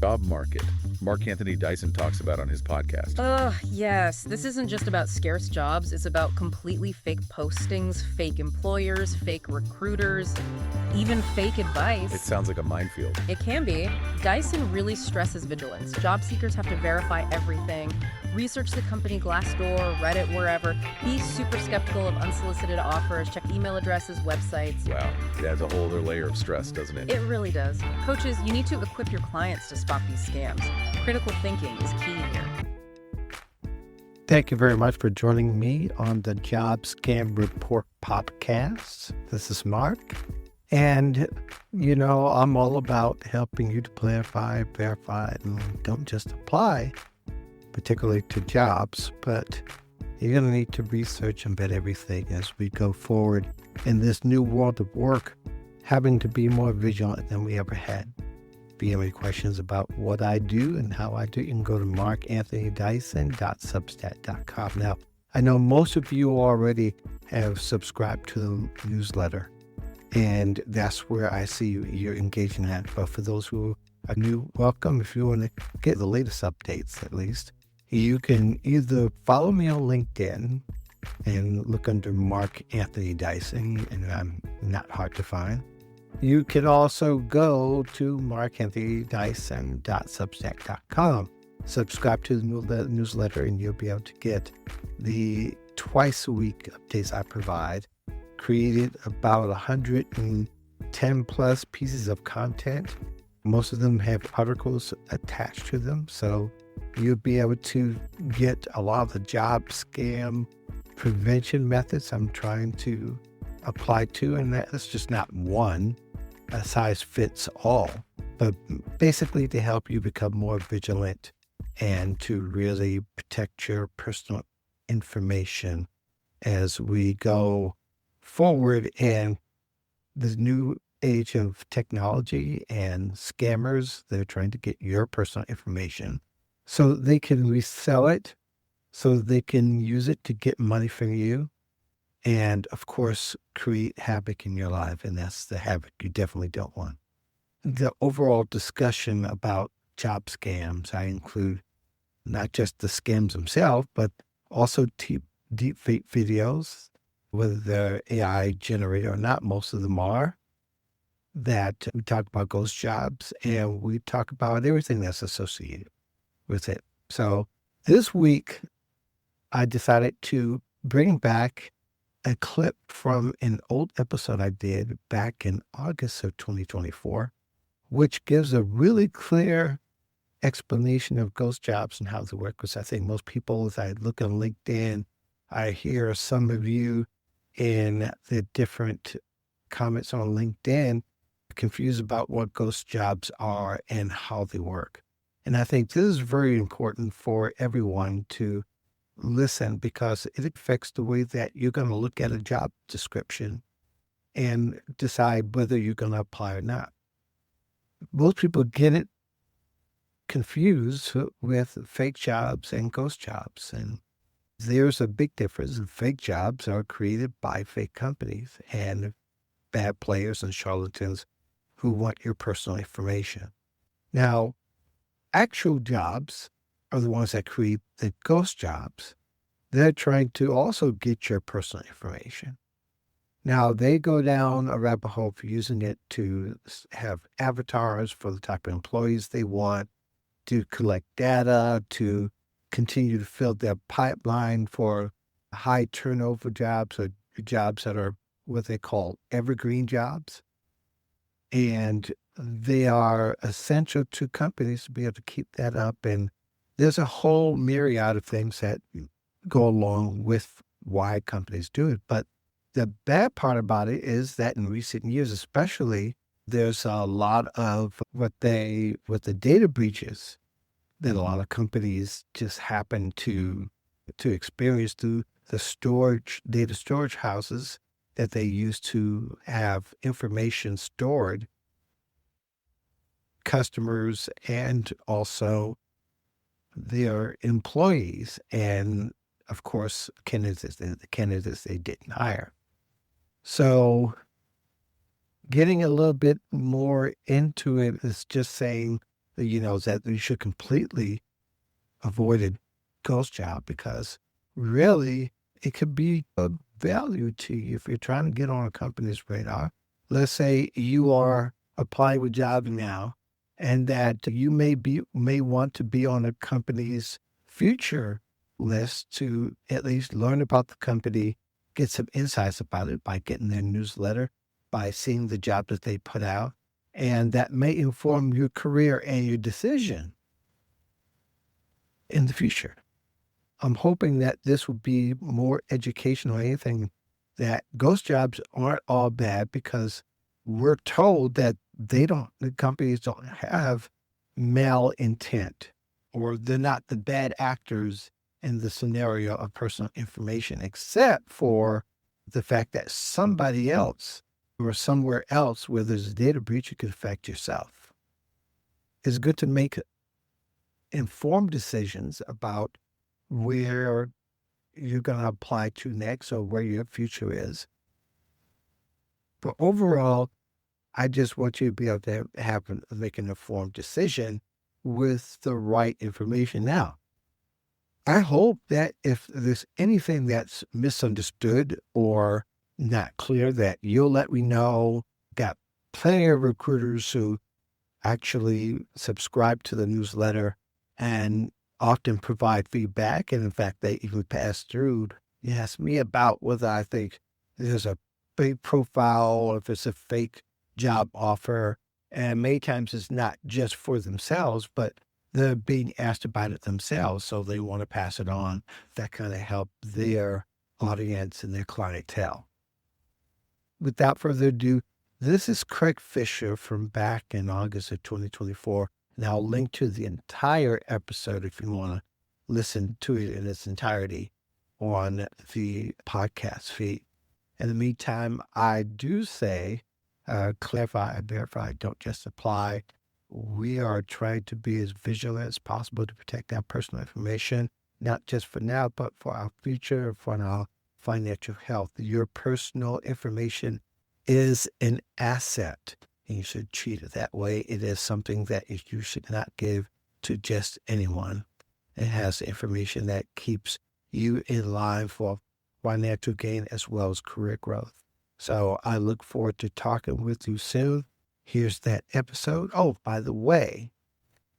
job market Mark Anthony Dyson talks about on his podcast. Yes. This isn't just about scarce jobs. It's about completely fake postings, fake employers, fake recruiters, even fake advice. It sounds like a minefield. It can be. Dyson really stresses vigilance. Job seekers have to verify everything, research the company Glassdoor, Reddit, wherever, be super skeptical of unsolicited offers, check email addresses, websites. Wow, it adds a whole other layer of stress, doesn't it? It really does. Coaches, you need to equip your clients to spot these scams. Critical thinking is key here. Thank you very much for joining me on the Job Scam Report podcast. This is Mark. And, I'm all about helping you to clarify, verify, and don't just apply, particularly to jobs, but you're going to need to research and vet everything as we go forward in this new world of work, having to be more vigilant than we ever had. If you have any questions about what I do and how I do, you can go to markanthonydyson.substack.com. Now, I know most of you already have subscribed to the newsletter, and that's where I see you're engaging at. But for those who are new, welcome. If you want to get the latest updates, at least, you can either follow me on LinkedIn and look under Mark Anthony Dyson, and I'm not hard to find. You can also go to markanthonydyson.substack.com. Subscribe to the newsletter, and you'll be able to get the twice a week updates I provide. Created about 110 plus pieces of content. Most of them have articles attached to them, so you'll be able to get a lot of the job scam prevention methods I'm trying to apply to, and that's just not one size fits all, but basically to help you become more vigilant and to really protect your personal information as we go forward in the new age of technology and scammers. They're trying to get your personal information so they can resell it, so they can use it to get money from you, and of course create havoc in your life. And that's the havoc you definitely don't want. The overall discussion about job scams, I include not just the scams themselves, but also deep fake videos, whether they're AI generated or not. Most of them are. That we talk about ghost jobs, and we talk about everything that's associated with it. So this week, I decided to bring back a clip from an old episode I did back in August of 2024, which gives a really clear explanation of ghost jobs and how they work. Because I think most people, as I look on LinkedIn, I hear some of you in the different comments on LinkedIn confused about what ghost jobs are and how they work. And I think this is very important for everyone to listen, because it affects the way that you're going to look at a job description and decide whether you're going to apply or not. Most people get it confused with fake jobs and ghost jobs. And there's a big difference. Fake jobs are created by fake companies and bad players and charlatans who want your personal information. Now, actual jobs are the ones that create the ghost jobs. They're trying to also get your personal information. Now, they go down a rabbit hole for using it to have avatars for the type of employees they want, to collect data, to continue to fill their pipeline for high turnover jobs, or jobs that are what they call evergreen jobs. And they are essential to companies to be able to keep that up. And there's a whole myriad of things that go along with why companies do it. But the bad part about it is that in recent years, especially, there's a lot of what the data breaches that a lot of companies just happen to experience through the data storage houses that they use to have information stored, customers and also their employees, and of course, the candidates they didn't hire. So getting a little bit more into it is just saying that you should completely avoid a ghost job, because really it could be of value to you if you're trying to get on a company's radar. Let's say you are applying with jobs now, and that you may want to be on a company's future list to at least learn about the company, get some insights about it by getting their newsletter, by seeing the job that they put out, and that may inform your career and your decision in the future. I'm hoping that this will be more educational than anything, that ghost jobs aren't all bad, because we're told that the companies don't have malintent, or they're not the bad actors in the scenario of personal information, except for the fact that somebody else or somewhere else where there's a data breach, it could affect yourself. It's good to make informed decisions about where you're going to apply to next, or where your future is. But overall, I just want you to be able to make an informed decision with the right information. Now, I hope that if there's anything that's misunderstood or not clear, that you'll let me know. Got plenty of recruiters who actually subscribe to the newsletter and often provide feedback. And in fact, they even pass through. You ask me about whether I think there's a fake profile or if it's a fake job offer. And many times it's not just for themselves, but they're being asked about it themselves. So they want to pass it on. That kind of help their audience and their clientele. Without further ado, this is Craig Fisher from back in August of 2024. And I'll link to the entire episode if you want to listen to it in its entirety on the podcast feed. In the meantime, I do say, clarify, verify, don't just apply. We are trying to be as vigilant as possible to protect our personal information, not just for now, but for our future, for our financial health. Your personal information is an asset, and you should treat it that way. It is something that you should not give to just anyone. It has information that keeps you in line for financial gain as well as career growth. So I look forward to talking with you soon. Here's that episode. Oh, by the way,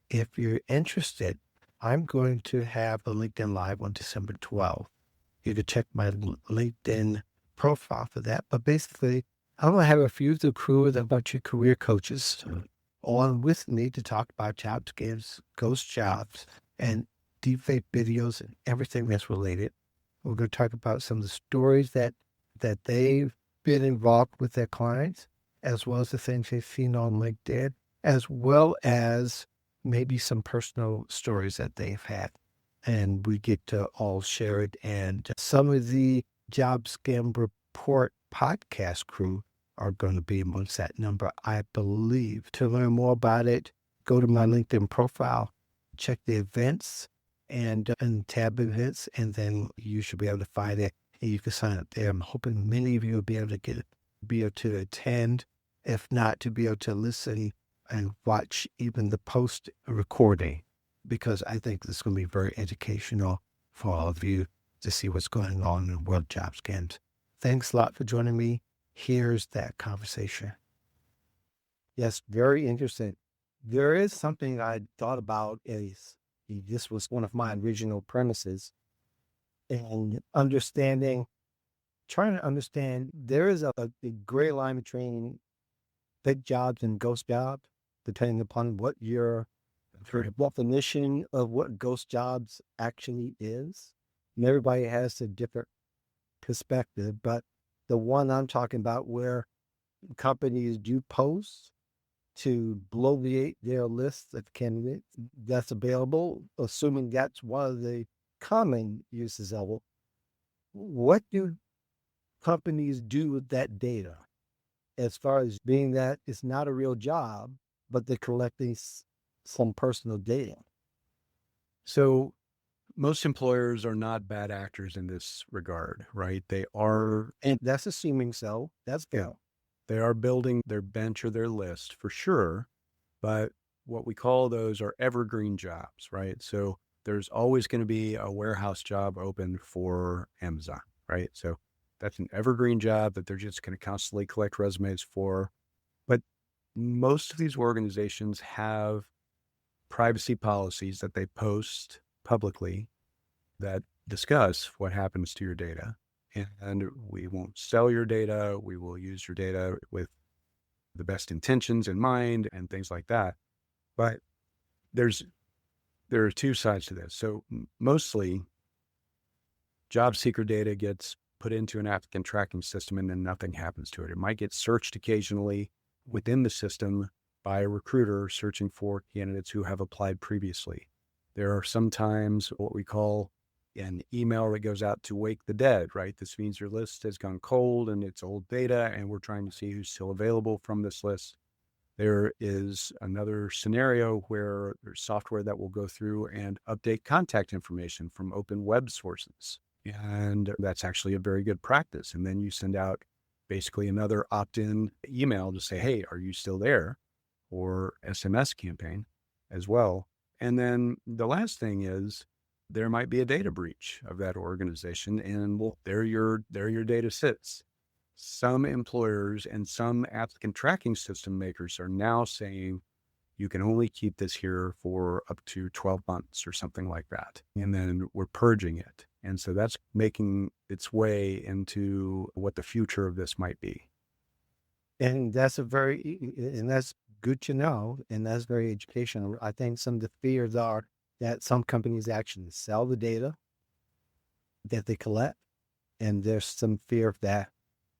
if you're interested, I'm going to have a LinkedIn Live on December 12th. You can check my LinkedIn profile for that. But basically, I'm going to have a few of the crew with a bunch of career coaches on with me to talk about job scams, ghost jobs, and deepfake videos and everything that's related. We're going to talk about some of the stories that they've been involved with their clients, as well as the things they've seen on LinkedIn, as well as maybe some personal stories that they've had. And we get to all share it. And some of the Job Scam Report podcast crew are going to be amongst that number, I believe. To learn more about it, go to my LinkedIn profile, check the events and tab events, and then you should be able to find it and you can sign up there. I'm hoping many of you will be able to attend, if not to be able to listen and watch even the post recording, because I think this is going to be very educational for all of you to see what's going on in world job scams. Thanks a lot for joining me. Here's that conversation. Yes, very interesting. There is something I thought about is this was one of my original premises, and trying to understand there is a gray line between fake jobs and ghost jobs, depending upon what your definition of what ghost jobs actually is. And everybody has a different perspective, but the one I'm talking about where companies do post to bloviate their list of candidates that's available, assuming that's one of the common uses of it. What do companies do with that data as far as being that it's not a real job, but they're collecting some personal data? So most employers are not bad actors in this regard, right? They are, And that's assuming so. That's fair. they are building their bench or their list for sure. But what we call those are evergreen jobs, right? So there's always going to be a warehouse job open for Amazon, right? So that's an evergreen job that they're just going to constantly collect resumes for. But most of these organizations have privacy policies that they post publicly that discuss what happens to your data. And we won't sell your data. We will use your data with the best intentions in mind and things like that. But there are two sides to this. So mostly job seeker data gets put into an applicant tracking system and then nothing happens to it. It might get searched occasionally within the system by a recruiter searching for candidates who have applied previously. There are sometimes what we call an email that goes out to wake the dead, right? This means your list has gone cold and it's old data and we're trying to see who's still available from this list. There is another scenario where there's software that will go through and update contact information from open web sources. And that's actually a very good practice. And then you send out basically another opt-in email to say, hey, are you still there? Or SMS campaign as well. And then the last thing is there might be a data breach of that organization and well, there your data sits. Some employers and some applicant tracking system makers are now saying you can only keep this here for up to 12 months or something like that. And then we're purging it. And so that's making its way into what the future of this might be. And that's good to know. And that's very educational. I think some of the fears are that some companies actually sell the data that they collect. And there's some fear of that